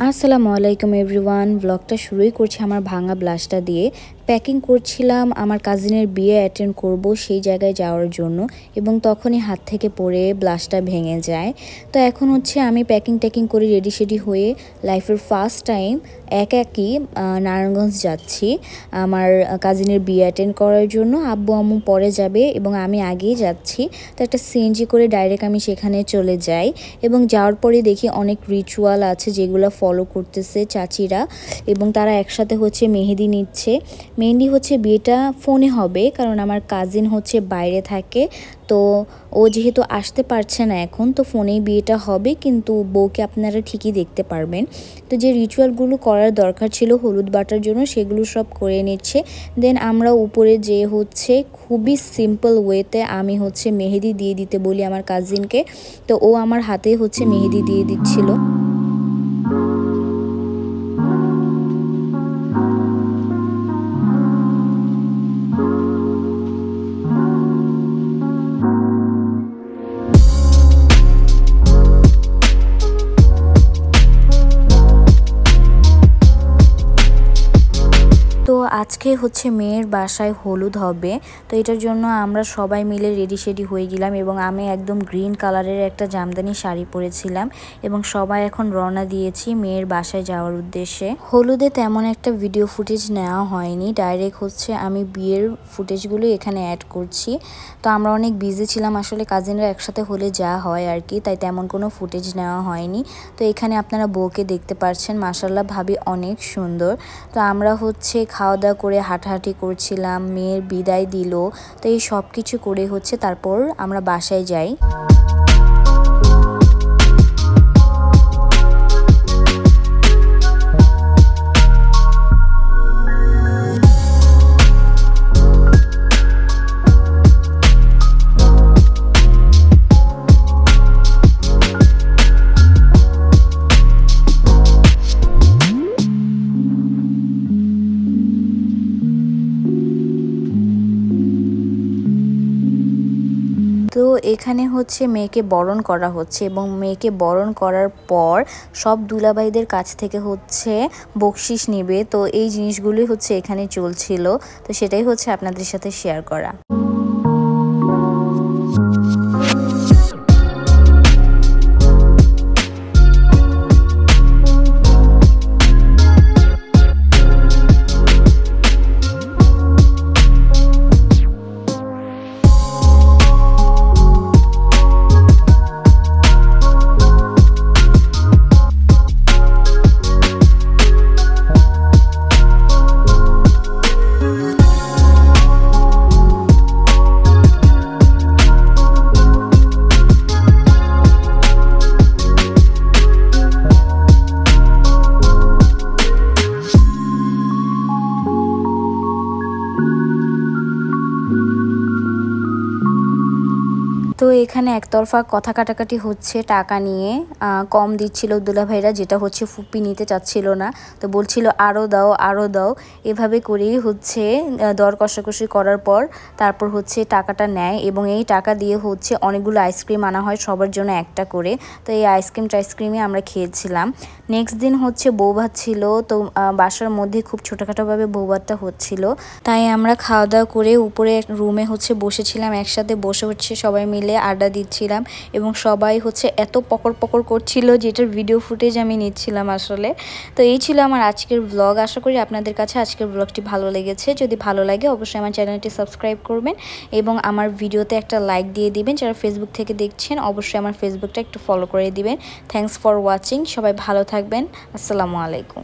আসসালামু আলাইকুম এভরিওয়ান। ব্লগটা শুরুই করছি আমার ভাঙা ব্লাশটা দিয়ে। প্যাকিং করছিলাম, আমার কাজিনের বিয়ে অ্যাটেন্ড করব সেই জায়গায় যাওয়ার জন্য, এবং তখনই হাত থেকে পড়ে ব্লাশটা ভেঙে যায়। তো এখন হচ্ছে আমি প্যাকিং করে রেডি সেডি হয়ে লাইফের ফার্স্ট টাইম একাই নারায়ণগঞ্জ যাচ্ছি আমার কাজিনের বিয়ে অ্যাটেন্ড করার জন্য। আব্বু আম্মু পরে যাবে এবং আমি আগেই যাচ্ছি। তো একটা সিএনজি করে ডাইরেক্ট আমি সেখানে চলে যাই, এবং যাওয়ার পরে দেখি অনেক রিচুয়াল আছে যেগুলো ফলো করতেছে চাচিরা, এবং তারা একসাথে হচ্ছে মেহেদি নিচ্ছে। মেহেদি হচ্ছে বিয়েটা ফোনে হবে, কারণ আমার কাজিন হচ্ছে বাইরে থাকে, তো ও যেহেতু আসতে পারছে না এখন, তো ফোনেই বিয়েটা হবে, কিন্তু বউকে আপনারা ঠিকই দেখতে পারবেন। তো যে রিচুয়ালগুলো করার দরকার ছিল হলুদ বাটার জন্য, সেগুলো সব করে নিচ্ছে। দেন আমরা উপরে যে হচ্ছে খুবই সিম্পল ওয়েতে আমি হচ্ছে মেহেদি দিয়ে দিতে বলি আমার কাজিনকে, তো ও আমার হাতে হচ্ছে মেহেদি দিয়ে দিচ্ছিল। তো আজকে হচ্ছে মেয়ের বাসায় হলুদ হবে, তো এটার জন্য আমরা সবাই মিলে রেডি সেডি হয়ে গেলাম, এবং আমি একদম গ্রিন কালারের একটা জামদানি শাড়ি পরেছিলাম, এবং সবাই এখন রওনা দিয়েছি মেয়ের বাসায় যাওয়ার উদ্দেশ্যে। হলুদে তেমন একটা ভিডিও ফুটেজ নেওয়া হয়নি, ডাইরেক্ট হচ্ছে আমি বিয়ের ফুটেজগুলো এখানে অ্যাড করছি। তো আমরা অনেক বিজি ছিলাম, আসলে কাজিনরা একসাথে হলে যা হয় আর কি, তাই তেমন কোনো ফুটেজ নেওয়া হয়নি। তো এখানে আপনারা বউকে দেখতে পাচ্ছেন, মাশাআল্লাহ ভাবি অনেক সুন্দর। তো আমরা হচ্ছে খাওয়া দাওয়া করে হাঁটাহাঁটি করছিলাম, মেয়ের বিদায় দিল, তো এই সব কিছু করে হচ্ছে তারপর আমরা বাসায় যাই। তো এখানে হচ্ছে মেয়েকে বরণ করা হচ্ছে, এবং মেয়েকে বরণ করার পর সব দুলাভাইদের কাছ থেকে হচ্ছে বকশিশ নেবে। তো এই জিনিসগুলোই হচ্ছে এখানে চলছিল, তো সেটাই হচ্ছে আপনাদের সাথে শেয়ার করা। তো এখানে একতরফা কথা কাটাকাটি হচ্ছে টাকা নিয়ে। কম দিচ্ছিল দুলাভাইরা, যেটা হচ্ছে ফুপি নিতে চাচ্ছিল না, তো বলছিল আরও দাও আরও দাও। এভাবে করেই হচ্ছে দর কষাকষি করার পর তারপর হচ্ছে টাকাটা নেয়, এবং এই টাকা দিয়ে হচ্ছে অনেকগুলো আইসক্রিম আনা হয় সবার জন্য একটা করে। তো এই আইসক্রিমই আমরা খেয়েছিলাম। নেক্সট দিন হচ্ছে বৌভাত ছিল, তো বাসার মধ্যে খুব ছোটোখাটোভাবে বৌভাতটা হচ্ছিল, তাই আমরা খাওয়া দাওয়া করে উপরে রুমে হচ্ছে বসেছিলাম, একসাথে বসে হচ্ছে সবাই মিলে আড্ডা দিচ্ছিলাম, এবং সবাই হচ্ছে এত পকর করছিল যেটার ভিডিও ফুটেজ আমি নিচ্ছিলাম আসলে। তো এই ছিল আমার আজকের ব্লগ। আশা করি আপনাদের কাছে আজকের ব্লগটি ভালো লেগেছে। যদি ভালো লাগে অবশ্যই আমার চ্যানেলটি সাবস্ক্রাইব করবেন, এবং আমার ভিডিওতে একটা লাইক দিয়ে দিবেন। যারা ফেসবুক থেকে দেখছেন অবশ্যই আমার ফেসবুকটা একটু ফলো করে দিবেন। Thanks for watching. সবাই ভালো থাকবেন। আসসালামু আলাইকুম।